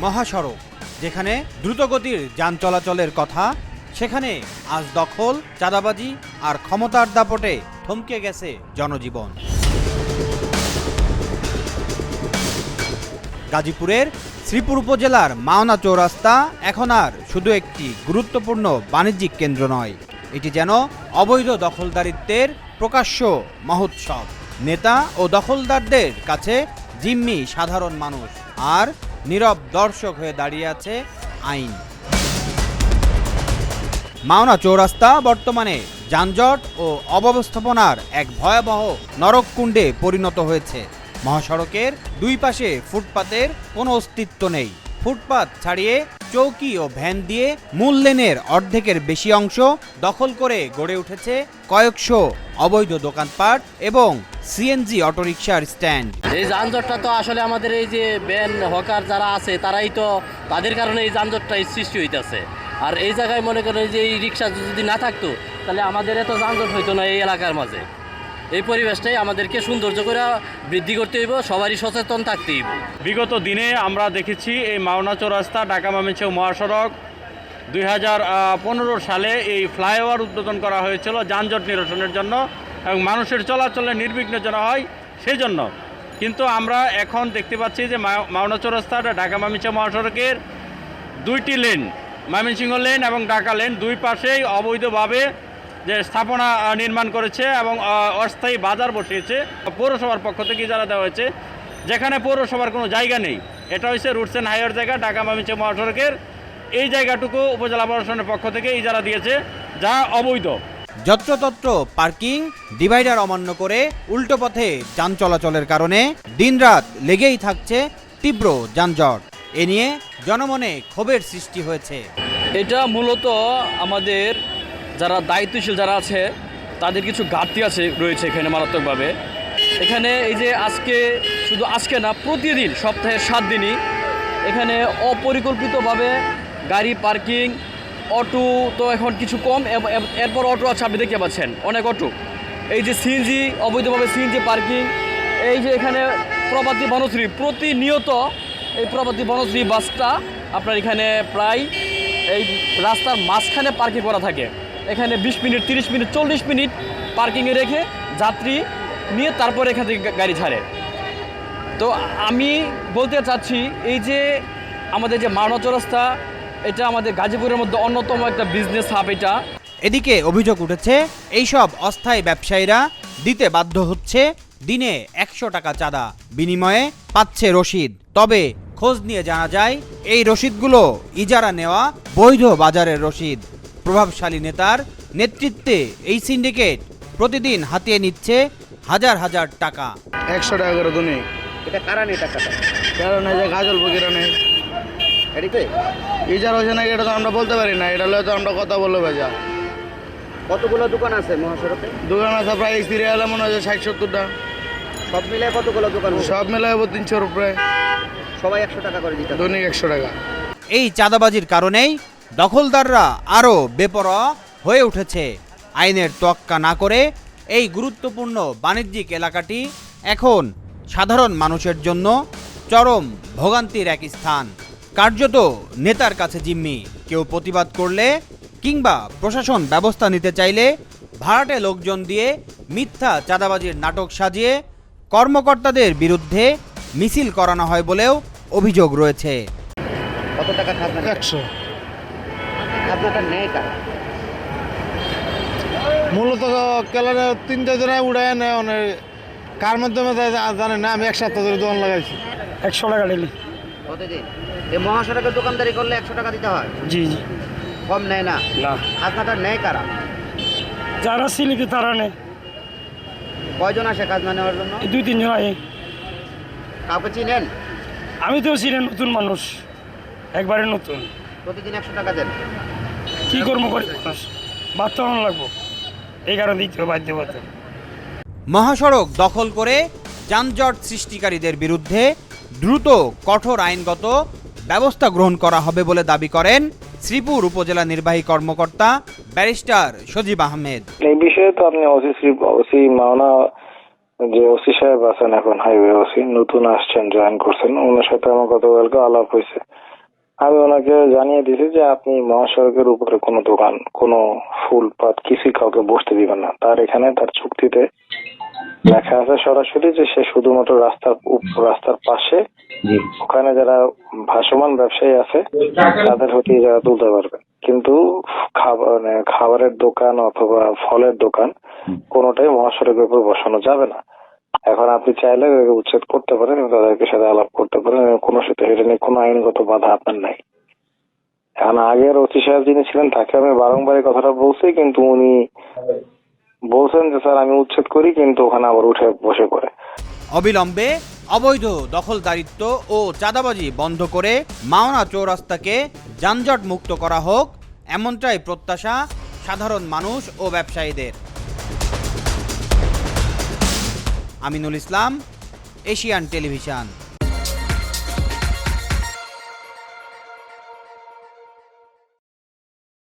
মহাসড়ক, যেখানে দ্রুতগতির যান চলাচলের কথা, সেখানে আজ দখল, চাঁদাবাজি আর ক্ষমতার দাপটে থমকে গেছে জনজীবন। গাজীপুরের শ্রীপুর উপজেলার মাওনা চৌরাস্তা এখন আর শুধু একটি গুরুত্বপূর্ণ বাণিজ্যিক কেন্দ্র নয়, এটি যেন অবৈধ দখলদারিত্বের প্রকাশ্য মহোৎসব। নেতা ও দখলদারদের কাছে জিম্মি সাধারণ মানুষ, আর নীরব দর্শক হয়ে দাঁড়িয়ে আছে আইন। মাওনা চৌরাস্তা বর্তমানে যানজট ও অব্যবস্থাপনার এক ভয়াবহ নরককুণ্ডে পরিণত হয়েছে। মহাসড়কের দুই পাশে ফুটপাতের কোনো অস্তিত্ব নেই। ফুটপাত ছাড়িয়ে চৌকি ও ভ্যান দিয়ে মূল লেনের অর্ধেকের বেশি অংশ দখল করে গড়ে উঠেছে কয়েকশো অবৈধ দোকানপাট এবং সিএনজি অটোরিকশার স্ট্যান্ড। এই যানজটটা তো আসলে আমাদের এই যে ভ্যান হকার যারা আছে তারাই তো, তাদের কারণে এই যানজটটা সৃষ্টি হইতেছে। আর এই জায়গায় মনে করেন যে এই রিক্সা যদি না থাকতো তাহলে আমাদের এত যানজট হইতো না এই এলাকার মাঝে। এই পরিবেশটাই আমাদেরকে সৌন্দর্য করে বৃদ্ধি করতে হইব, সবারই সচেতন থাকতে হইব। বিগত দিনে আমরা দেখেছি এই মাওনা চৌরাস্তা ঢাকা ময়মনসিংহ মহাসড়ক 2015 সালে এই ফ্লাইওভার উদ্বোধন করা হয়েছিল যানজট নিরসনের জন্য এবং মানুষের চলাচলে নির্বিঘ্ন যেন হয় সেই জন্য। কিন্তু আমরা এখন দেখতে পাচ্ছি যে মাওনা চৌরাস্তা ঢাকা ময়মনসিংহ মহাসড়কের দুইটি লেন, ময়মনসিংহ লেন এবং ঢাকা লেন, দুই পাশেই অবৈধভাবে যে স্থাপনা নির্মাণ করেছে এবং অস্থায়ী বাজার বসিয়েছে পৌরসভার পক্ষ থেকে ইজারা দেওয়া হয়েছে, যেখানে পৌরসভার কোনো জায়গা নেই। এটা হচ্ছে রুটস অ্যান্ড হাইওয়ের জায়গা, ঢাকা ময়মনসিংহ মহাসড়কের এই জায়গাটুকু উপজেলা প্রশাসনের পক্ষ থেকে ইজারা দিয়েছে, যা অবৈধ। যত্রতত্র পার্কিং, ডিভাইডার অমান্য করে উল্টো পথে যান চলাচলের কারণে দিনরাত লেগেই থাকছে তীব্র যানজট। এ নিয়ে জনমনে ক্ষোভের সৃষ্টি হয়েছে। এটা মূলত আমাদের যারা দায়িত্বশীল যারা আছে তাদের কিছু ঘাটতি রয়েছে এখানে মারাত্মকভাবে। এখানে এই যে আজকে, শুধু আজকে না, প্রতিদিন সপ্তাহে 7 দিনই এখানে অপরিকল্পিতভাবে গাড়ি পার্কিং, অটো তো এখন কিছু কম, এরপর অটো আছে, আপনি দেখতে পাচ্ছেন অনেক অটো। এই যে সিএনজি, অবৈধভাবে সিএনজি পার্কিং, এই যে এখানে প্রভাতী বনশ্রী, প্রতিনিয়ত এই প্রভাতী বনশ্রী বাসটা আপনার এখানে প্রায় এই রাস্তার মাঝখানে পার্কিং করা থাকে। এখানে 20 মিনিট, 30 মিনিট, 40 মিনিট পার্কিংয়ে রেখে যাত্রী নিয়ে তারপরে এখান থেকে গাড়ি ছাড়ে। তো আমি বলতে চাচ্ছি এই যে আমাদের যে মাওনা চৌরাস্তা, এটা আমাদের গাজীপুরের মধ্যে অন্যতম একটা বিজনেস হাব। এটা এদিকে অভিযোগ উঠেছে এইসব অস্থায়ী ব্যবসায়ীরা দিতে বাধ্য হচ্ছে দিনে 100 টাকা চাঁদা, বিনিময়ে পাচ্ছে রসিদ। তবে খোঁজ নিয়ে জানা যায় এই রসিদগুলো ইজারা নেওয়া বৈধ বাজারের রসিদ। প্রভাবশালী নেতার নেতৃত্বে এই সিন্ডিকেট প্রতিদিন হাতিয়ে নিচ্ছে হাজার হাজার টাকা। 100 টাকা করে দুনি। এটা কারা নেই টাকাটা? কারণ এই যে গাজল ফকিরা নেই, এদিকে ইজার হয়েছে নাকি এটা তো আমরা বলতে পারি না, এটা হলে তো আমরা কথা বলবো ভাইয়া। কতগুলো দোকান আছে মহাসড়কে? দোকান আছে প্রায় সিরিয়ালে মনে হয় 60-70টা। সব মিলে কতগুলো দোকান? সব মিলে 300 প্রায়। সবাই 100 টাকা করে দিতে? দৈনিক 100 টাকা। এই চাঁদাবাজির কারণেই দখলদাররা আরও বেপরোয়া হয়ে উঠেছে। আইনের তোয়াক্কা না করে এই গুরুত্বপূর্ণ বাণিজ্যিক এলাকাটি এখন সাধারণ মানুষের জন্য চরম ভোগান্তির এক স্থান। কার্যত নেতার কাছে জিম্মি। কেউ প্রতিবাদ করলে কিংবা প্রশাসন ব্যবস্থা নিতে চাইলে ভাড়াটে লোকজন দিয়ে মিথ্যা চাঁদাবাজির নাটক সাজিয়ে কর্মকর্তাদের বিরুদ্ধে মিছিল করানো হয় বলেও অভিযোগ রয়েছে। কত টাকা খাজনা? 100। খাজনাটা নেই কারা? মূলত কেলারে 3 জনে উড়ায় নেয়, অনেক কার মাধ্যমে জানেন না। আমি 1 সপ্তাহ ধরে দোকান লাগাইছি। 100 টাকা ডেলি। প্রতিদিন এই মহাসড়কে দোকানদারি করলে 100 টাকা দিতে হয়? জি জি। কম নেয় না? না, খাজনাটা নেয় কারা? যারা সিলিতে তারা নেয়। কয়জন আসে খাজনা নেওয়ার জন্য? 2-3 জন আয়। কাউকে চিনেন? আমি তো ছিলেন নতুন মানুষ, একবারে নতুন। প্রতিদিন 100 টাকা দেন? কি কর্ম করে মানুষ বাচ্চা লাগবো, এই কারণে দিতে বাধ্য হতে। মহাসড়ক দখল করে যানজট সৃষ্টিকারীদের বিরুদ্ধে দ্রুত কঠোর আইনগত ব্যবস্থা গ্রহণ করা হবে বলে দাবি করেন শ্রীপুর উপজেলা নির্বাহী কর্মকর্তা ব্যারিস্টার সজীব আহমেদ। এই বিষয়ে তো আপনি ওসি মাওনা যে ওসি সাহেব আছেন এখন হাইওয়ে ওসি, নতুন আসছেন, জয়েন করছেন, ওনার সাথে আমার গতকালকে আলাপ হয়েছে। আমি ওনাকে জানিয়ে দিয়েছি যে আপনি মহাসড়কের উপরে কোনো দোকান, কোনো ফুলপাত কিছুই কাউকে বসতে দিবেন না। তার এখানে তার চুক্তিতে লেখা আছে সরাসরি যে সে শুধুমাত্র রাস্তার পাশে ওখানে যারা ভাসমান ব্যবসায়ী আছে তাদের হতে যারা তুলতে পারবে, কিন্তু খাবারের দোকান অথবা ফলের দোকান কোনোটাই মহাসড়কের উপর বসানো যাবে না। এখন আপনি চাইলে উচ্ছেদ করতে পারেন, তাদেরকে সাথে আলাপ করতে পারেন, কোনো সাথে এটা নিয়ে কোনো আইনগত বাধা আপনার নাই। এখন আগের ওসি সাহেব যিনি ছিলেন তাকে আমি বারংবার এই কথাটা বলছি, কিন্তু উনি বলছেন যে স্যার আমি উচ্ছেদ করি, কিন্তু ওখানে আবার উঠে বসে পড়ে। অবিলম্বে অবৈধ দখলদারিত্ব ও চাঁদাবাজি বন্ধ করে মাওনা চৌরাস্তাকে যানজট মুক্ত করা হোক, এমনটাই প্রত্যাশা সাধারণ মানুষ ও ব্যবসায়ীদের। Aminul Islam, Asian television.